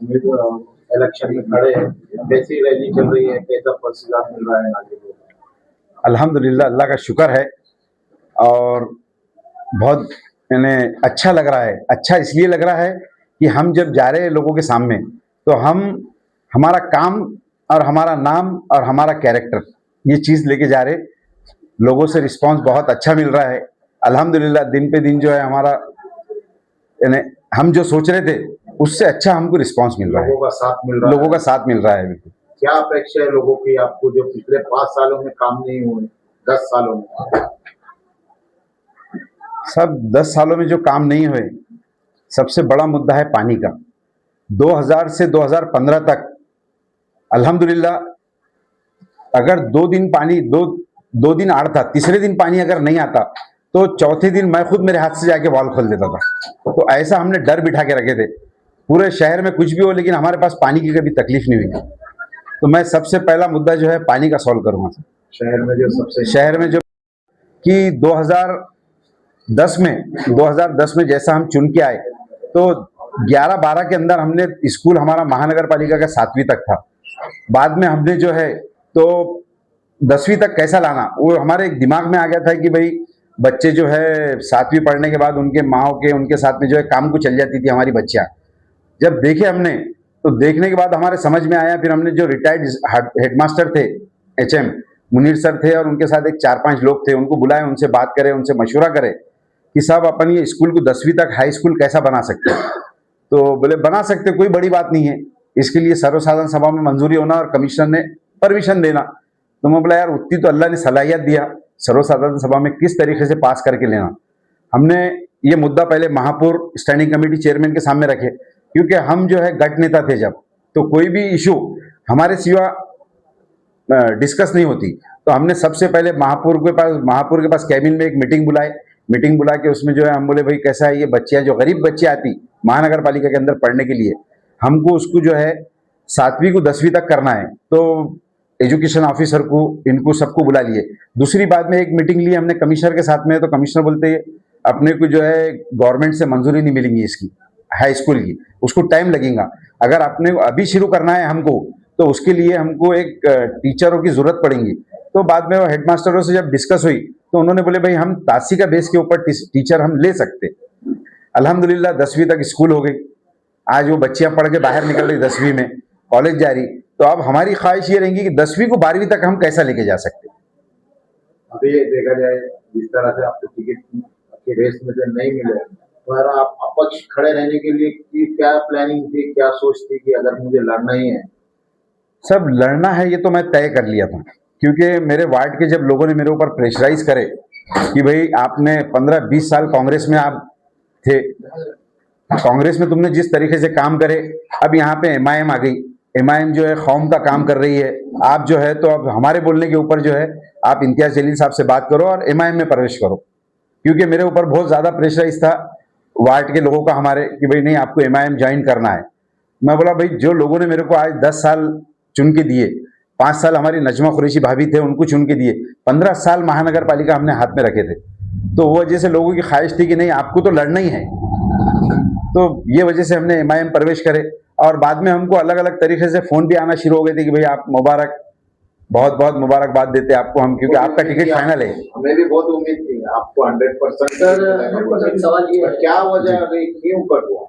Election में खड़े हैं, कैसी रैली चल रही है, कैसा प्रतिसाद मिल रहा है नागरिकों को? अल्हम्दुलिल्लाह, अल्लाह का शुक्र है। और बहुत यानी अच्छा लग रहा है। अच्छा इसलिए लग रहा है कि हम जब जा रहे हैं लोगों के सामने, तो हम हमारा काम और हमारा नाम और हमारा कैरेक्टर, ये चीज़ लेके जा रहे। लोगों से रिस्पांस बहुत अच्छा मिल रहा है अल्हम्दुलिल्लाह। दिन पे दिन जो है हमारा यानी हम जो सोच रहे थे उससे अच्छा हमको रिस्पांस मिल रहा है, लोगों का साथ मिल रहा लोगों का है। साथ मिल रहा है। बिल्कुल। क्या अपेक्षा है लोगों की आपको, जो पिछले 5 सालों में काम नहीं हुए, 10 सालों में? सब 10 सालों में जो काम नहीं हुए, सबसे बड़ा मुद्दा है पानी का। 2000 से 2015 तक अल्हम्दुलिल्लाह, अगर 2 दिन पानी दो दिन आड़ था, तीसरे दिन पानी अगर नहीं आता तो चौथे दिन मैं खुद मेरे हाथ से जाके वाल खोल देता था। तो ऐसा हमने डर बिठा के रखे थे पूरे शहर में, कुछ भी हो लेकिन हमारे पास पानी की कभी तकलीफ नहीं हुई। तो मैं सबसे पहला मुद्दा जो है पानी का सॉल्व करूंगा। शहर में जो कि 2010 में जैसा हम चुन के आए, तो 11-12 के अंदर हमने स्कूल, हमारा महानगर पालिका का 7वीं तक था। बाद में हमने जो है तो 10वीं तक कैसा लाना, वो हमारे दिमाग में आ गया था कि भाई बच्चे जो है 7वीं पढ़ने के बाद उनके माओ के उनके साथ में जो है काम को चल जाती थी हमारी बच्चियां। जब देखे हमने, तो देखने के बाद हमारे समझ में आया। फिर हमने जो रिटायर्ड हेडमास्टर थे, HM मुनीर सर थे, और उनके साथ एक 4-5 लोग थे, उनको बुलाए, उनसे बात करें, उनसे मशवरा करें कि साहब अपन ये स्कूल को 10वीं तक हाई स्कूल कैसा बना सकते हैं। तो बोले बना सकते, कोई बड़ी बात नहीं है, इसके लिए सर्वसाधारण सभा में मंजूरी होना और कमिश्नर ने परमिशन देना। तो मैं बोला यार, उतनी तो अल्लाह ने सलाहियत दिया, सर्वसाधारण सभा में किस तरीके से पास करके लेना। हमने ये मुद्दा पहले महापौर स्टैंडिंग कमेटी चेयरमैन के सामने रखे, क्योंकि हम जो है गट नेता थे जब, तो कोई भी इशू हमारे सिवा डिस्कस नहीं होती। तो हमने सबसे पहले महापौर के पास कैबिन में एक मीटिंग बुला के उसमें जो है हम बोले भाई कैसा है, ये बच्चियां जो गरीब बच्चे आती महानगर पालिका के अंदर पढ़ने के लिए, हमको उसको जो है 7वीं को 10वीं तक करना है। तो एजुकेशन ऑफिसर को, इनको सबको बुला लिए। दूसरी बात में एक मीटिंग ली हमने कमिश्नर के साथ में, तो कमिश्नर बोलते हैं अपने को जो है गवर्नमेंट से मंजूरी नहीं मिलेगी इसकी हाई स्कूल की, उसको टाइम लगेगा। अगर आपने अभी शुरू करना है हमको, तो उसके लिए हमको एक टीचरों की जरूरत पड़ेगी। तो बाद में वो हेडमास्टरों से जब डिस्कस हुई, तो उन्होंने बोले भाई हम तासी का बेस के ऊपर टीचर हम ले सकते। अल्हम्दुलिल्लाह 10वीं तक स्कूल हो गई। आज वो बच्चियां पढ़ के बाहर निकल रही, 10वीं में कॉलेज जा रही। तो अब हमारी ख्वाहिश ये रहेगी कि 10वीं को 12वीं तक हम कैसा लेके जा सकते। अभी देखा जाए जिस तरह से आपको टिकट आपके रेस में से नहीं मिले, पर आप अपक्ष खड़े रहने के लिए की क्या प्लानिंग थी, क्या सोच थी कि अगर मुझे लड़ना ही है? सब लड़ना है ये तो मैं तय कर लिया था, क्योंकि मेरे वार्ड के जब लोगों ने मेरे ऊपर प्रेशराइज करे कि भाई आपने 15-20 साल कांग्रेस में आप थे, कांग्रेस में तुमने जिस तरीके से काम करे, अब यहाँ पे MIM आ गई, MIM जो है कौम का काम कर रही है, आप जो है तो अब हमारे बोलने के ऊपर जो है आप इम्तियाज जलील साहब से बात करो और MIM में प्रवेश करो। क्योंकि मेरे ऊपर बहुत ज्यादा प्रेशराइज था वार्ड के लोगों का हमारे कि भाई नहीं, आपको MIM ज्वाइन करना है। मैं बोला भाई जो लोगों ने मेरे को आज 10 साल चुन के दिए, 5 साल हमारी नजमा कुरैशी भाभी थे उनको चुन के दिए, 15 साल महानगर पालिका हमने हाथ में रखे थे। तो वो वजह से लोगों की ख्वाहिश थी कि नहीं आपको तो लड़ना ही है। तो ये वजह से हमने MIM प्रवेश करे। और बाद में हमको अलग अलग तरीके से फोन भी आना शुरू हो गए थे कि भाई आप मुबारक, बहुत बहुत मुबारकबाद देते आपको हम, क्योंकि आपका टिकट फाइनल है। हमें भी बहुत उम्मीद थी आपको 100%। सर सवाल ये है, क्या वजह रही, क्यों कट हुआ?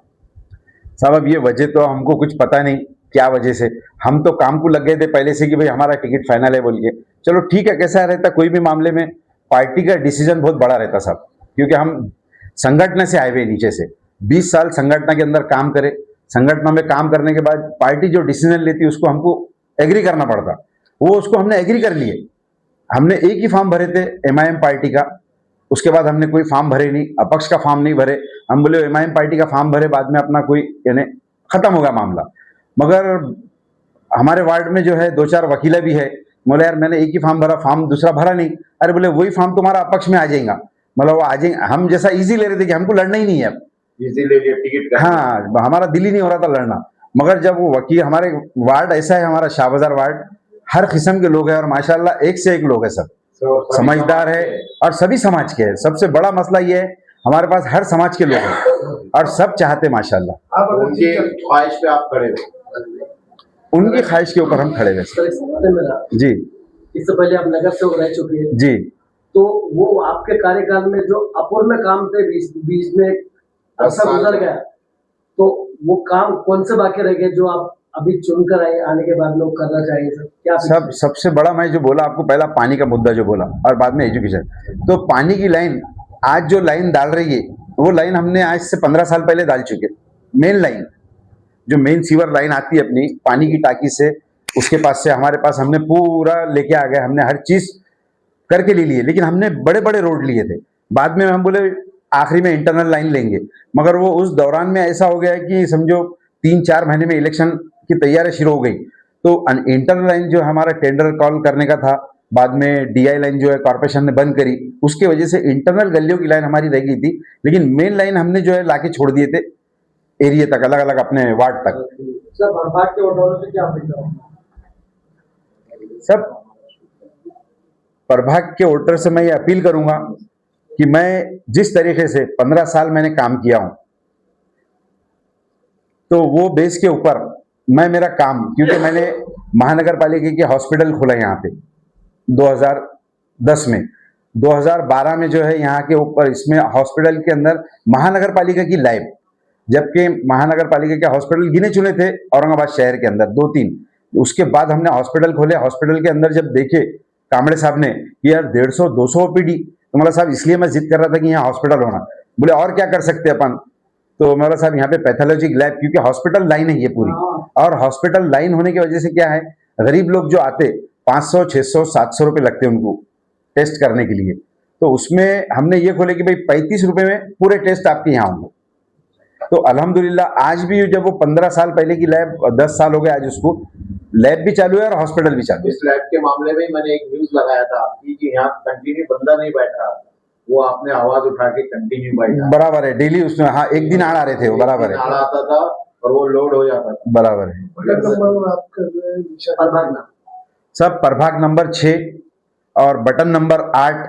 साहब अब ये वजह तो हमको कुछ पता नहीं क्या वजह से, हम तो काम को लग गए थे पहले से कि भाई हमारा टिकट फाइनल है बोल के। चलो ठीक है, कैसा रहता कोई भी मामले में पार्टी का डिसीजन बहुत बड़ा रहता साहब, क्योंकि हम संगठन से आए हुए नीचे से 20 साल संगठन के अंदर काम करे। संगठन में काम करने के बाद पार्टी जो डिसीजन लेती उसको हमको एग्री करना पड़ता, वो उसको हमने एग्री कर लिए। हमने एक ही फॉर्म भरे थे MIM पार्टी का, उसके बाद हमने कोई फॉर्म भरे नहीं, अपक्ष का फॉर्म नहीं भरे। हम बोले MIM पार्टी का फॉर्म भरे, बाद में अपना कोई यानी खत्म होगा मामला। मगर हमारे वार्ड में जो है 2-4 वकीला भी है, बोले यार मैंने एक ही फॉर्म भरा, फॉर्म दूसरा भरा नहीं। अरे बोले वही फॉर्म तुम्हारा अपक्ष में आ जाएगा, मतलब वो आ जाएंगे। हम जैसा इजी ले रहे थे कि हमको लड़ना ही नहीं है, अब इजी ले लिया टिकट का। हाँ, हमारा दिल ही नहीं हो रहा था लड़ना। मगर जब वो वकील, हमारे वार्ड ऐसा है, हमारा शाह बाजार वार्ड हर किस्म के लोग हैं और माशाल्लाह एक से एक लोग हैं, सब समझदार है और सभी समाज के हैं। सबसे बड़ा मसला ये है, हमारे पास हर समाज के लोग हैं और सब चाहते माशाल्लाह। आप उनकी ख्वाहिश पे आप खड़े हो, उनकी ख्वाहिश के ऊपर हम खड़े हुए हैं। जी इससे पहले आप नगर सेवक रह चुके हैं, जी। तो वो आपके कार्यकाल में जो अपूर्ण काम थे, बीच में अरसा गुजर गया, तो वो काम कौन से बाकी रह गए जो आप अभी चुनकर आने के बाद लोग करना चाहेंगे सर? क्या सबसे बड़ा मैं जो बोला आपको, पहला पानी का मुद्दा जो बोला और बाद में एजुकेशन। तो पानी की लाइन, आज जो लाइन डाल रही है वो लाइन हमने आज से 15 साल पहले डाल चुके। मेन लाइन जो मेन सीवर लाइन आती है अपनी पानी की टाकी से, उसके पास से हमारे पास हमने पूरा लेके आ गए, हमने हर चीज करके ले लिए। लेकिन हमने बड़े बड़े रोड लिए थे, बाद में हम बोले आखिरी में इंटरनल लाइन लेंगे, मगर वो उस दौरान में ऐसा हो गया कि समझो 3-4 महीने में इलेक्शन की तैयारी शुरू हो गई। तो इंटरनल लाइन जो हमारा टेंडर कॉल करने का था, बाद में डीआई लाइन जो है कॉर्पोरेशन ने बंद करी, उसके वजह से इंटरनल गलियों की लाइन हमारी रह गई थी। लेकिन मेन लाइन हमने जो है लाके छोड़ दिए थे एरिया तक, अलग अलग अपने वार्ड तक। सर प्रभाग के वोटरों से क्या अपेक्षा है? सब प्रभाग के वोटर से मैं ये अपील करूंगा कि मैं जिस तरीके से 15 साल मैंने काम किया हूं, तो वो बेस के ऊपर मैं मेरा काम, क्योंकि मैंने महानगर पालिका के हॉस्पिटल खोला यहाँ पे 2010 में, 2012 में जो है यहाँ के ऊपर इसमें हॉस्पिटल के अंदर महानगर पालिका की लैब, जबकि महानगर पालिका के हॉस्पिटल गिने चुने थे औरंगाबाद शहर के अंदर 2-3। उसके बाद हमने हॉस्पिटल खोले। हॉस्पिटल के अंदर जब देखे कामड़े साहब ने कि यार 150-200 ओपीडी, तो मौला साहब इसलिए मैं जिद कर रहा था कि यहाँ हॉस्पिटल होना। बोले और क्या कर सकते अपन? तो मौला साहब यहाँ पे पैथोलॉजी लैब, क्योंकि हॉस्पिटल लाइन है ये पूरी, और हॉस्पिटल लाइन होने की वजह से क्या है, गरीब लोग जो आते 500, 600, 700 रुपये लगते उनको टेस्ट करने के लिए, तो उसमें हमने ये खोले कि भाई 35 रुपये में पूरे टेस्ट आपके यहाँ होंगे। तो अल्हम्दुलिल्लाह आज भी जब वो 15 साल पहले की लैब, 10 साल हो गए आज उसको, लैब भी चालू है और हॉस्पिटल भी चालू है। इस लैब के मामले में मैंने एक न्यूज लगाया था कि यहाँ कंटिन्यू बंदा नहीं बैठ रहा, वो आपने आवाज उठा के कंटिन्यू बैठा। बराबर है, डेली उसमें, हाँ एक दिन आड़ आ रहे थे वो, बराबर है, आड़ आता था और वो लोड हो जाता था। बराबर है। सब प्रभाग नंबर 6 और बटन नंबर 8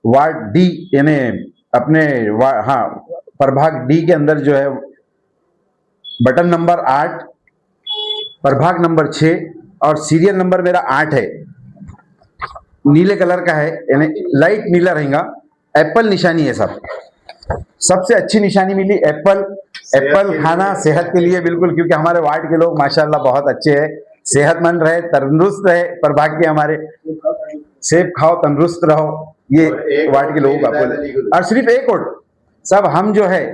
वार्ड डी, यानी अपने हाँ प्रभाग डी के अंदर जो है बटन नंबर 8, प्रभाग नंबर 6 और सीरियल नंबर मेरा 8 है, नीले कलर का है, यानी लाइट नीला रहेगा। एप्पल निशानी है सब, सबसे अच्छी निशानी मिली एप्पल। एप्पल खाना सेहत के लिए बिल्कुल, क्योंकि हमारे वार्ड के लोग माशाल्लाह बहुत अच्छे हैं, सेहतमंद रहे, तंदुरुस्त रहे। प्रभाग के हमारे सेब खाओ तंदुरुस्त रहो, ये वार्ड के लोगों का बोल। और सिर्फ एक वोट, सब हम जो है